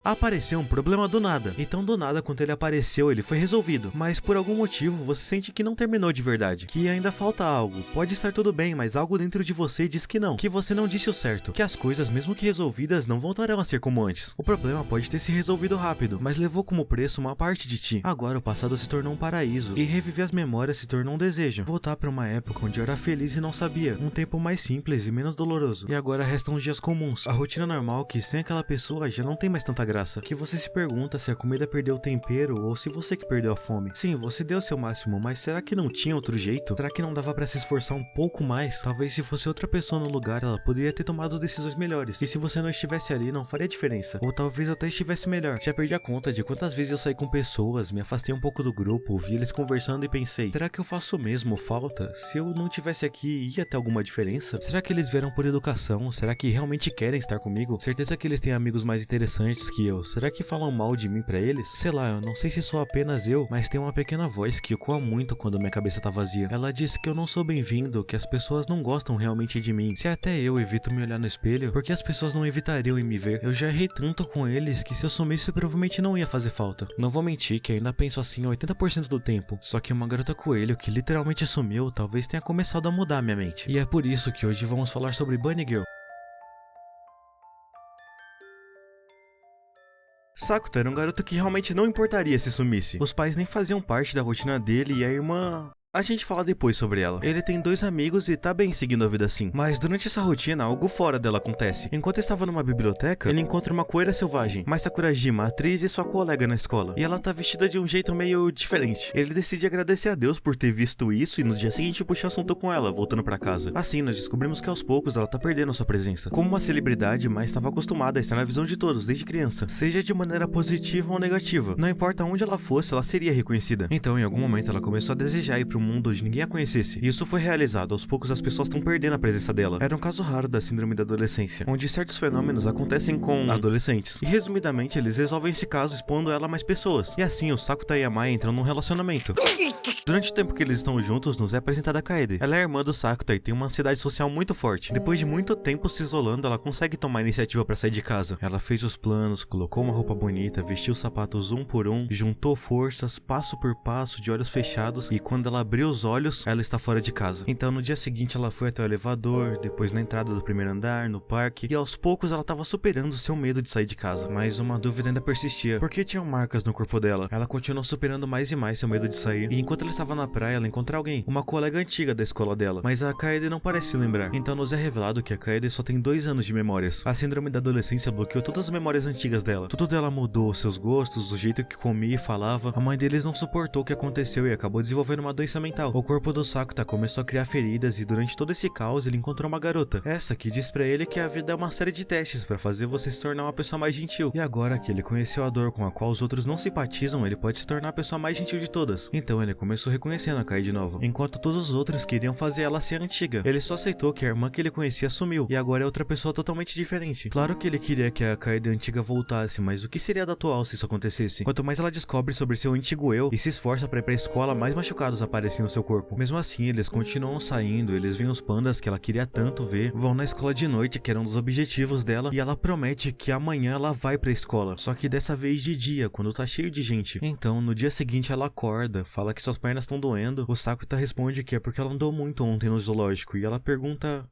Apareceu um problema do nada, então do nada quando ele apareceu ele foi resolvido, mas por algum motivo você sente que não terminou de verdade, que ainda falta algo, pode estar tudo bem, mas algo dentro de você diz que não, que você não disse o certo, que as coisas mesmo que resolvidas não voltarão a ser como antes. O problema pode ter se resolvido rápido, mas levou como preço uma parte de ti. Agora o passado se tornou um paraíso, e reviver as memórias se tornou um desejo, voltar para uma época onde eu era feliz e não sabia, um tempo mais simples e menos doloroso, e agora restam os dias comuns, a rotina normal que sem aquela pessoa já não tem mais tanta graça, que você se pergunta se a comida perdeu o tempero ou se você que perdeu a fome. Sim, você deu o seu máximo, mas será que não tinha outro jeito? Será que não dava pra se esforçar um pouco mais? Talvez se fosse outra pessoa no lugar, ela poderia ter tomado decisões melhores, e se você não estivesse ali, não faria diferença, ou talvez até estivesse melhor. Já perdi a conta de quantas vezes eu saí com pessoas, me afastei um pouco do grupo, vi eles conversando e pensei, será que eu faço mesmo falta? Se eu não tivesse aqui, ia ter alguma diferença? Será que eles vieram por educação? Será que realmente querem estar comigo? Certeza que eles têm amigos mais interessantes que eu. Será que falam mal de mim pra eles? Sei lá, eu não sei se sou apenas eu, mas tem uma pequena voz que ecoa muito quando minha cabeça tá vazia. Ela diz que eu não sou bem-vindo, que as pessoas não gostam realmente de mim. Se até eu evito me olhar no espelho, por que as pessoas não evitariam em me ver? Eu já errei tanto com eles que se eu sumisse provavelmente não ia fazer falta. Não vou mentir que ainda penso assim 80% do tempo. Só que uma garota coelho que literalmente sumiu talvez tenha começado a mudar minha mente. E é por isso que hoje vamos falar sobre Bunny Girl. Sakuta era um garoto que realmente não importaria se sumisse. Os pais nem faziam parte da rotina dele e a irmã... A gente fala depois sobre ela. Ele tem 2 amigos e tá bem seguindo a vida assim. Mas durante essa rotina, algo fora dela acontece. Enquanto estava numa biblioteca, ele encontra uma coelha selvagem, mais Sakurajima, atriz e sua colega na escola. E ela tá vestida de um jeito meio diferente. Ele decide agradecer a Deus por ter visto isso e no dia seguinte puxa assunto com ela, voltando pra casa. Assim, nós descobrimos que aos poucos ela tá perdendo sua presença. Como uma celebridade, mas estava acostumada a estar na visão de todos, desde criança. Seja de maneira positiva ou negativa. Não importa onde ela fosse, ela seria reconhecida. Então, em algum momento, ela começou a desejar ir pro mundo onde ninguém a conhecesse. E isso foi realizado, aos poucos as pessoas estão perdendo a presença dela. Era um caso raro da síndrome da adolescência, onde certos fenômenos acontecem com adolescentes. E resumidamente, eles resolvem esse caso expondo ela a mais pessoas. E assim, o Sakuta e a Mai entram num relacionamento. Durante o tempo que eles estão juntos, nos é apresentada a Kaede. Ela é irmã do Sakuta e tem uma ansiedade social muito forte. Depois de muito tempo se isolando, ela consegue tomar a iniciativa para sair de casa. Ela fez os planos, colocou uma roupa bonita, vestiu os sapatos um por um, juntou forças, passo por passo, de olhos fechados, e quando ela abriu os olhos, ela está fora de casa. Então no dia seguinte ela foi até o elevador, depois na entrada do primeiro andar, no parque, e aos poucos ela estava superando seu medo de sair de casa. Mas uma dúvida ainda persistia, porque tinham marcas no corpo dela. Ela continuou superando mais e mais seu medo de sair, e enquanto ela estava na praia, ela encontra alguém, uma colega antiga da escola dela, mas a Kaede não parece se lembrar. Então nos é revelado que a Kaede só tem 2 anos de memórias. A síndrome da adolescência bloqueou todas as memórias antigas dela. Tudo dela mudou, seus gostos, o jeito que comia e falava. A mãe deles não suportou o que aconteceu e acabou desenvolvendo uma doença mental. O corpo do Sakuta começou a criar feridas e durante todo esse caos ele encontrou uma garota. Essa que diz pra ele que a vida é uma série de testes pra fazer você se tornar uma pessoa mais gentil. E agora que ele conheceu a dor com a qual os outros não simpatizam, ele pode se tornar a pessoa mais gentil de todas. Então ele começou reconhecendo a Kaede de novo, enquanto todos os outros queriam fazer ela ser antiga. Ele só aceitou que a irmã que ele conhecia sumiu e agora é outra pessoa totalmente diferente. Claro que ele queria que a Kaede antiga voltasse, mas o que seria da atual se isso acontecesse? Quanto mais ela descobre sobre seu antigo eu e se esforça pra ir pra escola, mais machucados aparecem no seu corpo. Mesmo assim, eles continuam saindo, eles veem os pandas que ela queria tanto ver, vão na escola de noite, que era um dos objetivos dela, e ela promete que amanhã ela vai pra escola, só que dessa vez de dia, quando tá cheio de gente. Então, no dia seguinte ela acorda, fala que suas pernas estão doendo, o Sakuta responde que é porque ela andou muito ontem no zoológico, e ela pergunta...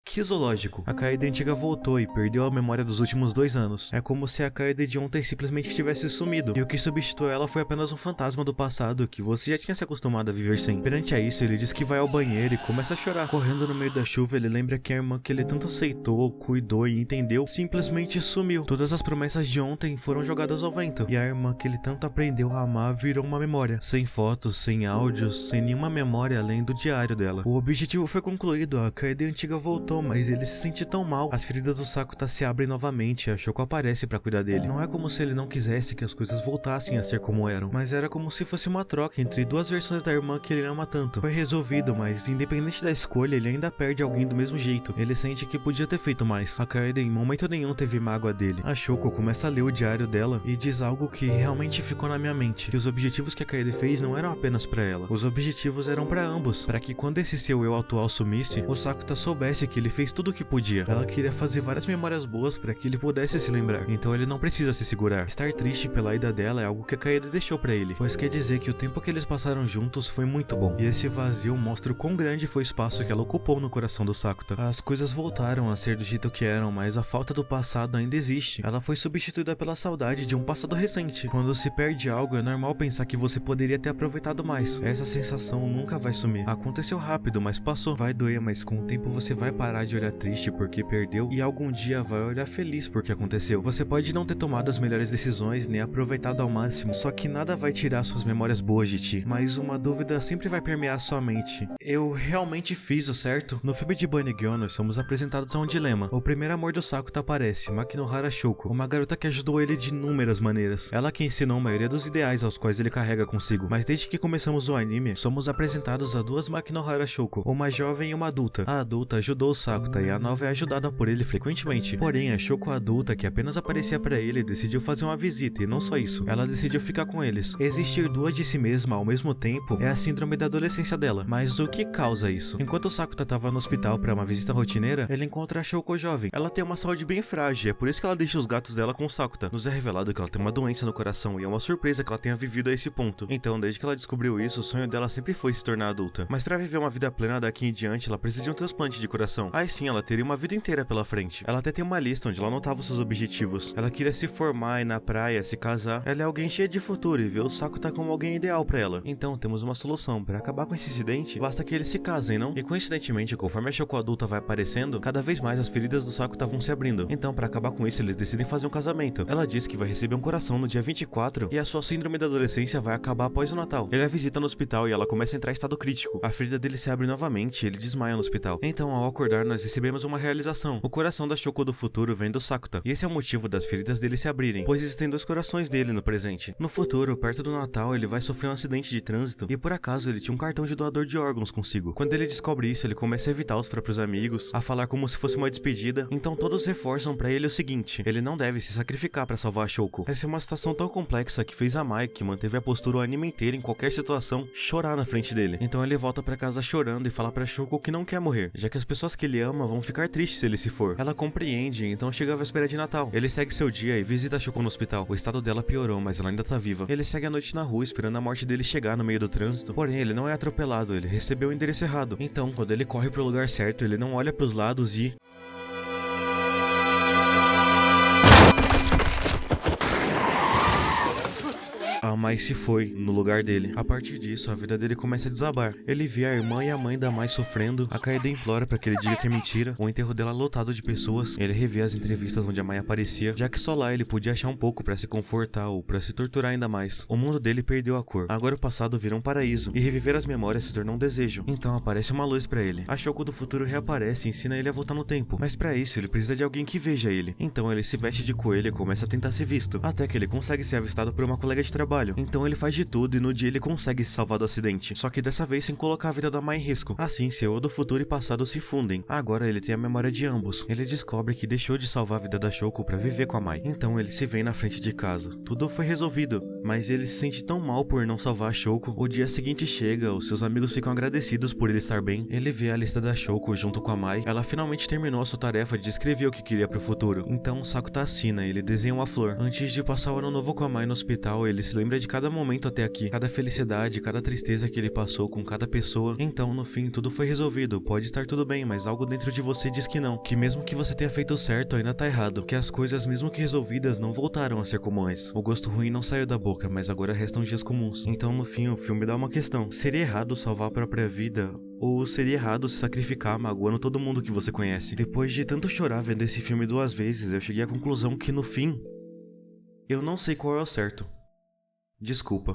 Que zoológico? A Kaede antiga voltou e perdeu a memória dos últimos 2 anos. É como se a Kaede de ontem simplesmente tivesse sumido, e o que substituiu ela foi apenas um fantasma do passado que você já tinha se acostumado a viver sem. Perante a isso, ele diz que vai ao banheiro e começa a chorar. Correndo no meio da chuva, ele lembra que a irmã que ele tanto aceitou, cuidou e entendeu, simplesmente sumiu. Todas as promessas de ontem foram jogadas ao vento, e a irmã que ele tanto aprendeu a amar virou uma memória. Sem fotos, sem áudios, sem nenhuma memória além do diário dela. O objetivo foi concluído, a Kaede antiga voltou, mas ele se sente tão mal. As feridas do Sakuta se abrem novamente e a Shoko aparece pra cuidar dele. Não é como se ele não quisesse que as coisas voltassem a ser como eram, mas era como se fosse uma troca entre 2 versões da irmã que ele ama tanto. Foi resolvido, mas independente da escolha, ele ainda perde alguém do mesmo jeito. Ele sente que podia ter feito mais. A Kaede em momento nenhum teve mágoa dele. A Shoko começa a ler o diário dela e diz algo que realmente ficou na minha mente, que os objetivos que a Kaede fez não eram apenas pra ela. Os objetivos eram pra ambos, pra que quando esse seu eu atual sumisse, o Sakuta soubesse que que ele fez tudo o que podia. Ela queria fazer várias memórias boas para que ele pudesse se lembrar, então ele não precisa se segurar. Estar triste pela ida dela é algo que a Kaede deixou pra ele, pois quer dizer que o tempo que eles passaram juntos foi muito bom. E esse vazio mostra o quão grande foi o espaço que ela ocupou no coração do Sakuta. As coisas voltaram a ser do jeito que eram, mas a falta do passado ainda existe. Ela foi substituída pela saudade de um passado recente. Quando se perde algo, é normal pensar que você poderia ter aproveitado mais. Essa sensação nunca vai sumir. Aconteceu rápido, mas passou. Vai doer, mas com o tempo você vai parar de olhar triste porque perdeu e algum dia vai olhar feliz porque aconteceu. Você pode não ter tomado as melhores decisões nem aproveitado ao máximo, só que nada vai tirar suas memórias boas de ti. Mas uma dúvida sempre vai permear sua mente. Eu realmente fiz o certo? No filme de Bunny Girl, nós somos apresentados a um dilema. O primeiro amor do Sakuta aparece, Makinohara Shoko, uma garota que ajudou ele de inúmeras maneiras. Ela que ensinou a maioria dos ideais aos quais ele carrega consigo. Mas desde que começamos o anime, somos apresentados a duas Makinohara Shoko, uma jovem e uma adulta. A adulta ajudou o Sakuta e a nova é ajudada por ele frequentemente. Porém, a Shoko adulta, que apenas aparecia pra ele, decidiu fazer uma visita e não só isso, ela decidiu ficar com eles. Existir duas de si mesma ao mesmo tempo é a síndrome da adolescência dela. Mas o que causa isso? Enquanto o Sakuta tava no hospital pra uma visita rotineira, ele encontra a Shoko jovem. Ela tem uma saúde bem frágil, é por isso que ela deixa os gatos dela com o Sakuta. Nos é revelado que ela tem uma doença no coração e é uma surpresa que ela tenha vivido a esse ponto. Então, desde que ela descobriu isso, o sonho dela sempre foi se tornar adulta. Mas pra viver uma vida plena daqui em diante, ela precisa de um transplante de coração. Aí sim, ela teria uma vida inteira pela frente. Ela até tem uma lista onde ela anotava os seus objetivos. Ela queria se formar, ir na praia, se casar. Ela é alguém cheia de futuro e vê o Sakuta como alguém ideal pra ela. Então, temos uma solução. Pra acabar com esse incidente, basta que eles se casem, não? E coincidentemente, conforme a Shoko adulta vai aparecendo, cada vez mais as feridas do Sakuta vão se abrindo. Então, pra acabar com isso, eles decidem fazer um casamento. Ela diz que vai receber um coração no dia 24 e a sua síndrome da adolescência vai acabar após o Natal. Ele a visita no hospital e ela começa a entrar em estado crítico. A ferida dele se abre novamente e ele desmaia no hospital. Então, ao acordar, nós recebemos uma realização. O coração da Shoko do futuro vem do Sakuta. E esse é o motivo das feridas dele se abrirem, pois existem dois corações dele no presente. No futuro, perto do Natal, ele vai sofrer um acidente de trânsito e por acaso ele tinha um cartão de doador de órgãos consigo. Quando ele descobre isso, ele começa a evitar os próprios amigos, a falar como se fosse uma despedida. Então todos reforçam pra ele o seguinte: ele não deve se sacrificar pra salvar a Shoko. Essa é uma situação tão complexa que fez a Mai, que manteve a postura o anime inteiro em qualquer situação, chorar na frente dele. Então ele volta pra casa chorando e fala pra Shoko que não quer morrer, já que as pessoas que ele ama vão ficar tristes se ele se for. Ela compreende, então chega a véspera de Natal. Ele segue seu dia e visita a Shoko no hospital. O estado dela piorou, mas ela ainda tá viva. Ele segue a noite na rua esperando a morte dele chegar no meio do trânsito. Porém, ele não é atropelado, ele recebeu o endereço errado. Então, quando ele corre pro lugar certo, ele não olha pros lados e... A Mai se foi no lugar dele. A partir disso, a vida dele começa a desabar. Ele vê a irmã e a mãe da Mai sofrendo. A Kaede implora pra que ele diga que é mentira. O enterro dela lotado de pessoas. Ele revê as entrevistas onde a Mai aparecia, já que só lá ele podia achar um pouco pra se confortar ou pra se torturar ainda mais. O mundo dele perdeu a cor. Agora o passado virou um paraíso. E reviver as memórias se tornou um desejo. Então aparece uma luz pra ele. A Shoko do futuro reaparece e ensina ele a voltar no tempo. Mas pra isso, ele precisa de alguém que veja ele. Então ele se veste de coelho e começa a tentar ser visto. Até que ele consegue ser avistado por uma colega de trabalho. Então ele faz de tudo e no dia ele consegue se salvar do acidente. Só que dessa vez sem colocar a vida da Mai em risco. Assim, seu eu do futuro e passado se fundem. Agora ele tem a memória de ambos. Ele descobre que deixou de salvar a vida da Shoko pra viver com a Mai. Então ele se vê na frente de casa. Tudo foi resolvido. Mas ele se sente tão mal por não salvar a Shoko. O dia seguinte chega, os seus amigos ficam agradecidos por ele estar bem. Ele vê a lista da Shoko junto com a Mai. Ela finalmente terminou a sua tarefa de descrever o que queria pro futuro. Então o Sakuta assina, ele desenha uma flor. Antes de passar o ano novo com a Mai no hospital, ele se lembra de cada momento até aqui, cada felicidade, cada tristeza que ele passou com cada pessoa. Então, no fim, tudo foi resolvido. Pode estar tudo bem, mas algo dentro de você diz que não. Que mesmo que você tenha feito certo, ainda tá errado. Que as coisas, mesmo que resolvidas, não voltaram a ser como antes. O gosto ruim não saiu da boca, mas agora restam dias comuns. Então, no fim, o filme dá uma questão. Seria errado salvar a própria vida? Ou seria errado se sacrificar magoando todo mundo que você conhece? Depois de tanto chorar vendo esse filme 2 vezes, eu cheguei à conclusão que, no fim, eu não sei qual é o certo. Desculpa.